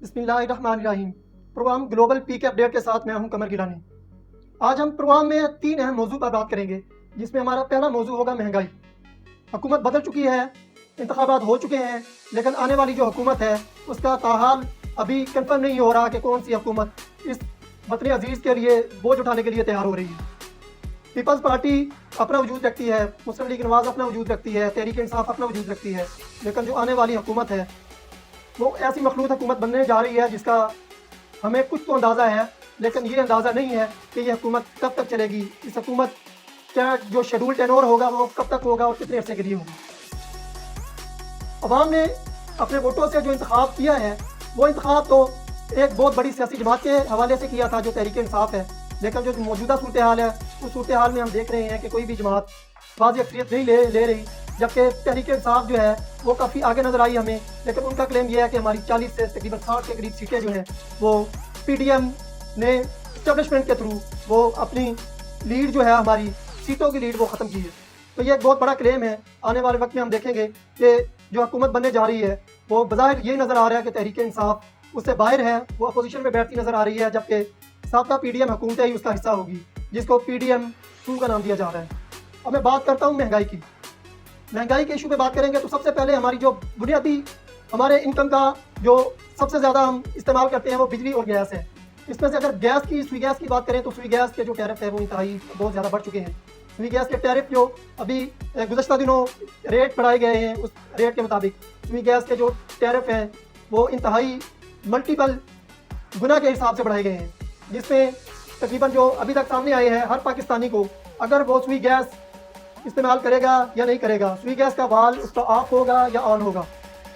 बिस्मिल्लाहिर्रहमानिर्रहीम। Programme global पीके update के साथ मैं हूं कमर गिलानी। आज हम प्रोग्राम में 3 अहम मौजू पर बात करेंगे, जिसमें हमारा पहला मौजू होगा महंगाई। हुकूमत बदल चुकी है, इंतखाबात हो चुके हैं, लेकिन आने वाली जो हुकूमत है उसका ताहाल अभी कंफर्म नहीं हो रहा कि कौन सी हुकूमत इस वतन अजीज़ के लिए बोझ उठाने के लिए तैयार हो रही है। पीपल्स पार्टी अपना वजूद रखती है, मुस्लिम लीग नवाज़ अपना वजूद रखती है, तहरीक इंसाफ अपना वजूद रखती है, लेकिन जो आने वाली हुकूमत है वो ऐसी मखलूत हुकूमत बनने जा रही है जिसका हमें कुछ तो अंदाज़ा है, लेकिन ये अंदाज़ा नहीं है कि ये हुकूमत कब तक चलेगी। इस हुकूमत का जो शेड्यूल टेनोर होगा वो कब तक होगा और कितने अरसे के लिए होगा। अवाम ने अपने वोटों से जो इंतखाब किया है वो इंतखाब तो एक बहुत बड़ी सियासी जमात के हवाले से किया था जो तहरीक इंसाफ है, लेकिन जो मौजूदा सूरत हाल है उस सूरत हाल में हम देख रहे हैं कि कोई भी जमात वाज़ी अक्सरियत नहीं ले रही, जबकि तहरीक इंसाफ जो है वो काफ़ी आगे नजर आई हमें। लेकिन उनका क्लेम ये है कि हमारी 40 से तकरीबन 60 के करीब सीटें जो हैं वो पीडीएम ने इस्टेब्लिशमेंट के थ्रू वो अपनी लीड जो है, हमारी सीटों की लीड वो ख़त्म की है। तो ये एक बहुत बड़ा क्लेम है। आने वाले वक्त में हम देखेंगे कि जो हुकूमत बनने जा रही है वो बज़ाहिर ये नज़र आ रहा है कि तहरीक इंसाफ उससे बाहर है, वो अपोजिशन में बैठती नज़र आ रही है, जबकि साबका पीडीएम हुकूमत ही उसका हिस्सा होगी, जिसको पीडीएम 2 का नाम दिया जा रहा है। अब मैं बात करता हूँ महंगाई की। महंगाई के इशू पे बात करेंगे तो सबसे पहले हमारी जो बुनियादी हमारे इनकम का जो सबसे ज़्यादा हम इस्तेमाल करते हैं वो बिजली और गैस है। इसमें से अगर सुई गैस की बात करें तो सुई गैस के जो टैरिफ है वो इंतहाई बहुत ज़्यादा बढ़ चुके हैं। सुई गैस के टैरिफ जो अभी गुज़श्ता दिनों रेट बढ़ाए गए हैं, उस रेट के मुताबिक सुई गैस के जो टैरिफ हैं वो इंतहाई मल्टीपल गुना के हिसाब से बढ़ाए गए हैं, जिसमें तकरीबन जो अभी तक सामने आए हैं हर पाकिस्तानी को अगर वो सुई गैस इस्तेमाल करेगा या नहीं करेगा, सुई गैस का वाल उसका ऑफ होगा या ऑन होगा,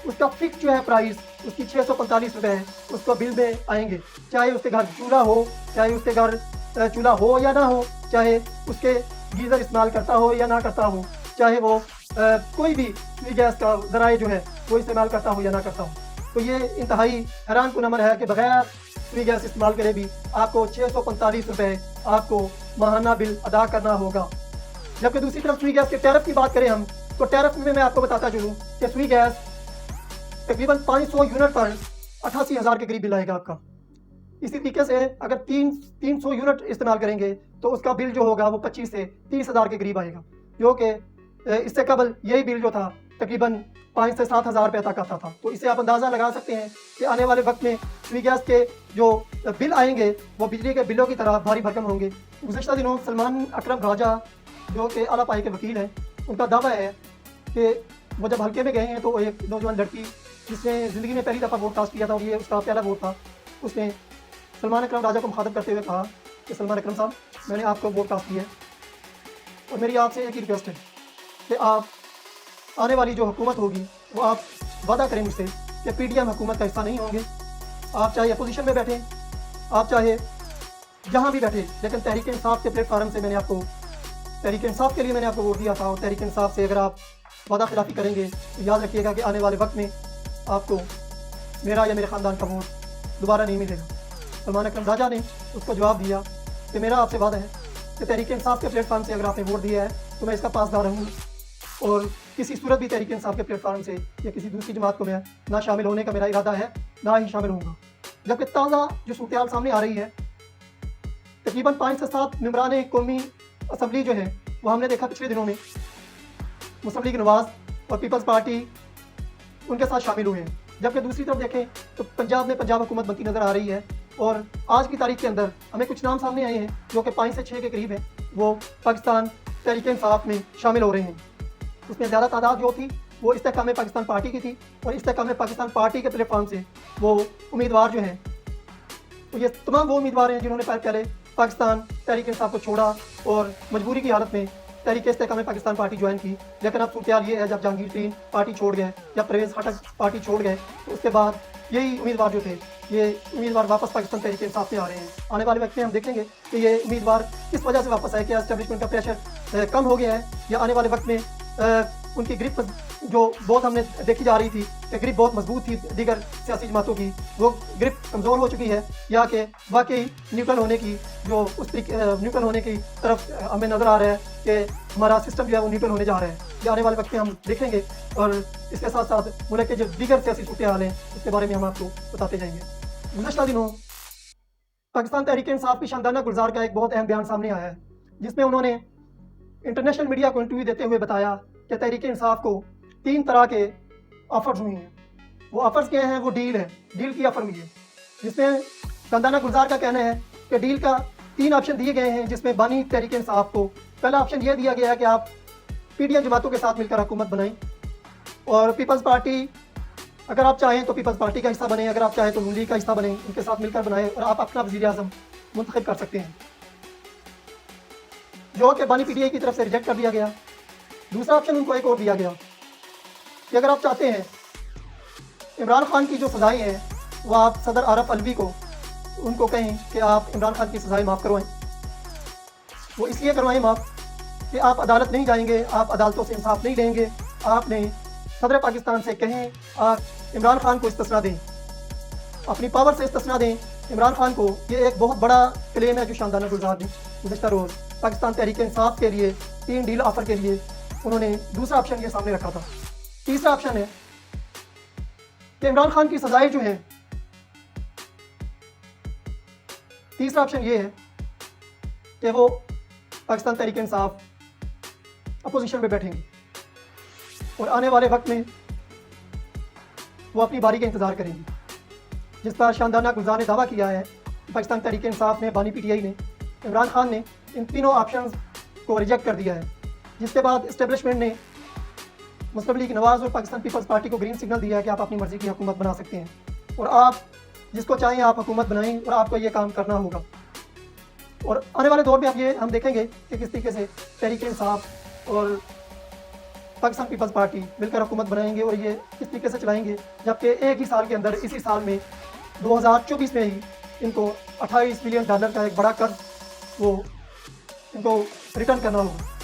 उसका फिक्स जो है प्राइस उसकी 645 रुपये है, उसको बिल में आएंगे। चाहे उसके घर चूल्हा हो, चाहे उसके घर चूल्हा हो या ना हो, चाहे उसके गीज़र इस्तेमाल करता हो या ना करता हो, चाहे वो कोई भी सुई गैस का ज़राए जो है वो इस्तेमाल करता हो या ना करता हो। तो ये इंतहाई हैरान कुन अमर है कि बगैर सुई गैस इस्तेमाल करे भी आपको 645 रुपये आपको माहाना बिल अदा करना होगा। जबकि दूसरी तरफ सुई गैस के टैरिफ की बात करें हम तो टैरिफ में मैं आपको बताता चलूँ कि सुई गैस तकरीबन 500 यूनिट पर 88,000 के करीब बिल आएगा आपका। इसी तरीके से अगर 300 यूनिट इस्तेमाल करेंगे तो उसका बिल जो होगा वो 25 से 30,000 के करीब आएगा, जो कि इससे कबल यही बिल जो था तकरीबन 5 से 7,000 रुपये तक आता था। तो इससे आप अंदाज़ा लगा सकते हैं कि आने वाले वक्त में सुई गैस के जो बिल आएंगे वो बिजली के बिलों की तरह भारी भरकम होंगे। गुज़श्ता दिनों सलमान अकरम राजा जो कि आला पाई के वकील हैं, उनका दावा है कि वो जब हल्के में गए हैं तो एक नौजवान लड़की जिसने ज़िंदगी में पहली दफ़ा वोट कास्ट किया था और ये उसका पहला वोट था, उसने सलमान अकरम राजा को मुखातब करते हुए कहा कि सलमान अकरम साहब, मैंने आपको वोट कास्ट किया है और मेरी आपसे एक ही रिक्वेस्ट है कि आप आने वाली जो हुकूमत होगी वो आप वादा करें मुझसे कि पीडीएम हुकूमत का हिस्सा नहीं होंगे। आप चाहे अपोजिशन में बैठें, आप चाहे जहाँ भी बैठे, लेकिन तहरीक इंसाफ के प्लेटफार्म से तहरीक इंसाफ के लिए मैंने आपको वोट दिया था और तहरीक इंसाफ से अगर आप वादा खिलाफी करेंगे तो याद रखिएगा कि आने वाले वक्त में आपको मेरा या मेरे ख़ानदान का वोट दोबारा नहीं मिलेगा। सलमान अकरम राजा ने उसको जवाब दिया कि मेरा आपसे वादा है कि तहरीक इंसाफ के प्लेटफार्म से अगर आपने वोट दिया है तो मैं इसका पासदार रहूँगा और किसी सूरत भी तहरीक इंसाफ के प्लेटफार्म से या किसी दूसरी जमात को मैं ना शामिल होने का मेरा इरादा है, ना ही शामिल होऊंगा। जबकि ताज़ा जो सूरत सामने आ रही है, तकरीबन 5 से 7 मेंबरान कौमी असम्बली जो है वो हमने देखा पिछले दिनों में मुस्लिम लीग नवाज़ और पीपल्स पार्टी उनके साथ शामिल हुए हैं। जबकि दूसरी तरफ देखें तो पंजाब में पंजाब हुकूमत बनती नज़र आ रही है और आज की तारीख के अंदर हमें कुछ नाम सामने आए हैं जो कि 5 से 6 के करीब हैं, वो पाकिस्तान तहरीक इंसाफ में शामिल हो रहे हैं। उसमें ज़्यादा तादाद जो थी वो इस्तेकाम पाकिस्तान पार्टी की थी और इस्तेकाम पाकिस्तान पार्टी के प्लेटफॉर्म से वो उम्मीदवार जो हैं, तो ये तमाम वो उम्मीदवार हैं जिन्होंने पहले पाकिस्तान तहरीक इंसाफ को छोड़ा और मजबूरी की हालत में तहरीक इस्तेकाम पाकिस्तान पार्टी ज्वाइन की। लेकिन अब सूरत ये है, जब जहांगीर तरीन पार्टी छोड़ गए या परवेज़ खटक पार्टी छोड़ गए तो उसके बाद यही उम्मीदवार जो थे, ये उम्मीदवार वापस पाकिस्तान तहरीक इंसाफ में आ रहे हैं। आने वाले वक्त में हम देखेंगे कि ये उम्मीदवार किस वजह से वापस आए, क्या एस्टेब्लिशमेंट का प्रेशर कम हो गया है या आने वाले वक्त में उनकी ग्रिप जो बहुत हमने देखी जा रही थी कि ग्रिप बहुत मजबूत थी दीगर सियासी जमातों की, वो ग्रिप कमज़ोर हो चुकी है या कि वाकई न्यूट्रल होने की न्यूट्रल होने की तरफ हमें नज़र आ रहा है कि हमारा सिस्टम जो है वो न्यूट्रल होने जा रहा है। ये आने वाले वक्त में हम देखेंगे और इसके साथ साथ मुल्क के जो दीगर सियासी सूरत हाल हैं उसके बारे में हम आपको बताते जाएंगे। गुज़श्ता दिनों पाकिस्तान तहरीक इंसाफ की शानदाना गुलजार का एक बहुत अहम बयान सामने आया है, जिसमें उन्होंने इंटरनेशनल मीडिया को इंटरव्यू देते हुए बताया कि तहरीक इंसाफ को 3 तरह के ऑफर्स हुए हैं। वो ऑफर्स क्या हैं? वो डील है, डील की ऑफर हुई है, जिसमें शानदाना गुलजार का कहना है कि डील का 3 ऑप्शन दिए गए हैं, जिसमें बानी तहरीक इंसाफ को पहला ऑप्शन ये दिया गया है कि आप पीडीएम जमातों के साथ मिलकर हुकूमत बनाएं और पीपल्स पार्टी, अगर आप चाहें तो पीपल्स पार्टी का हिस्सा बने, अगर आप चाहें तो नून लीग का हिस्सा बने, उनके साथ मिलकर बनाएं और आप अपना वज़ीर आज़म मुंतखब कर सकते हैं, जो कि बानी पीटीआई की तरफ से रिजेक्ट कर दिया गया। दूसरा ऑप्शन उनको एक और दिया गया कि अगर आप चाहते हैं इमरान खान की जो सज़ाएँ हैं वो आप सदर आरफ अलवी को उनको कहें कि आप इमरान खान की सज़ाएँ माफ़ करवाएं। वो इसलिए करवाएं माफ़ कि आप अदालत नहीं जाएंगे, आप अदालतों से इंसाफ नहीं लेंगे, आपने सदर पाकिस्तान से कहें आप इमरान खान को इस्तिस्ना दें, अपनी पावर से इस्तिस्ना दें इमरान खान को। ये एक बहुत बड़ा क्लेम है जो शानदाना गुलजार ने गुज़श्ता रोज़ पाकिस्तान तहरीक इंसाफ के लिए 3 डील ऑफर के लिए उन्होंने दूसरा ऑप्शन ये सामने रखा था। तीसरा ऑप्शन है कि इमरान खान की सज़ाएँ जो हैं, तीसरा ऑप्शन ये है कि वो पाकिस्तान तहरीक इंसाफ अपोजिशन में बैठेंगे और आने वाले वक्त में वो अपनी बारी का इंतज़ार करेंगी, जिस पर शानदाना गुलजार ने दावा किया है। पाकिस्तान तहरीक इंसाफ ने, बानी पीटीआई ने, इमरान खान ने इन तीनों ऑप्शंस को रिजेक्ट कर दिया है, जिसके बाद इस्टेब्लिशमेंट ने मुस्लिम लीग नवाज़ और पाकिस्तान पीपल्स पार्टी को ग्रीन सिग्नल दिया है कि आप अपनी मर्ज़ी की हुकूमत बना सकते हैं और आप जिसको चाहें आप हुकूमत बनाएं और आपको ये काम करना होगा। और आने वाले दौर में अब ये हम देखेंगे कि किस तरीके से तहरीक इंसाफ और पाकिस्तान पीपल्स पार्टी मिलकर हुकूमत बनाएंगे और ये किस तरीके से चलाएंगे, जबकि एक ही साल के अंदर, इसी साल में 2024 में ही इनको $28 बिलियन का एक बड़ा कर्ज वो इनको रिटर्न करना होगा।